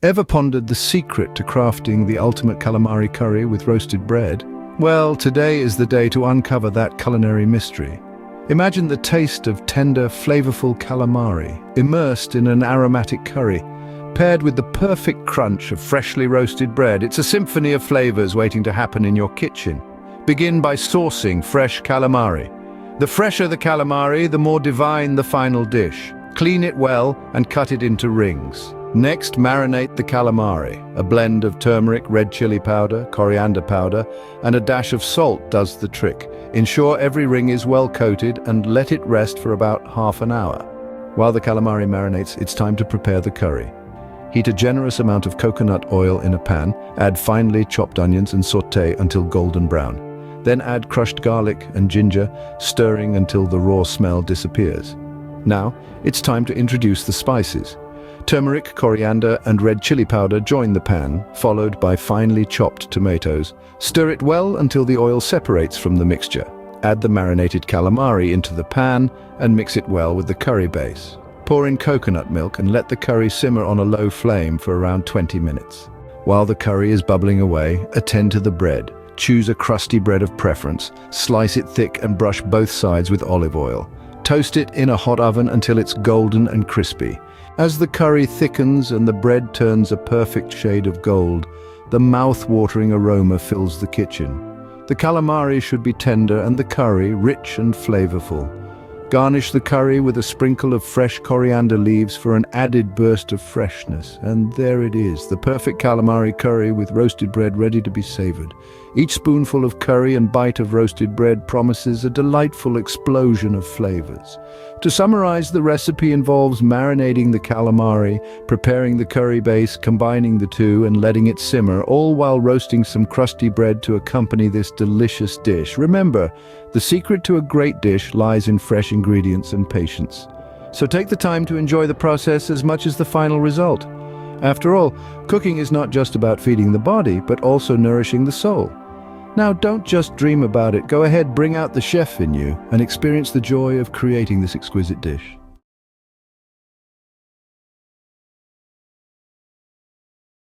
Ever pondered the secret to crafting the ultimate calamari curry with roasted bread? Well, today is the day to uncover that culinary mystery. Imagine the taste of tender, flavorful calamari, immersed in an aromatic curry, paired with the perfect crunch of freshly roasted bread. It's a symphony of flavors waiting to happen in your kitchen. Begin by sourcing fresh calamari. The fresher the calamari, the more divine the final dish. Clean it well and cut it into rings. Next, marinate the calamari. A blend of turmeric, red chili powder, coriander powder, and a dash of salt does the trick. Ensure every ring is well coated and let it rest for about half an hour. While the calamari marinates, it's time to prepare the curry. Heat a generous amount of coconut oil in a pan, add finely chopped onions and sauté until golden brown. Then add crushed garlic and ginger, stirring until the raw smell disappears. Now, it's time to introduce the spices. Turmeric, coriander, and red chili powder join the pan, followed by finely chopped tomatoes. Stir it well until the oil separates from the mixture. Add the marinated calamari into the pan and mix it well with the curry base. Pour in coconut milk and let the curry simmer on a low flame for around 20 minutes. While the curry is bubbling away, attend to the bread. Choose a crusty bread of preference, slice it thick and brush both sides with olive oil. Toast it in a hot oven until it's golden and crispy. As the curry thickens and the bread turns a perfect shade of gold, the mouth-watering aroma fills the kitchen. The calamari should be tender and the curry rich and flavorful. Garnish the curry with a sprinkle of fresh coriander leaves for an added burst of freshness. And there it is, the perfect calamari curry with roasted bread ready to be savored. Each spoonful of curry and bite of roasted bread promises a delightful explosion of flavors. To summarize, the recipe involves marinating the calamari, preparing the curry base, combining the two, and letting it simmer, all while roasting some crusty bread to accompany this delicious dish. Remember, the secret to a great dish lies in fresh ingredients and patience. So take the time to enjoy the process as much as the final result. After all, cooking is not just about feeding the body, but also nourishing the soul. Now, don't just dream about it. Go ahead, bring out the chef in you and experience the joy of creating this exquisite dish.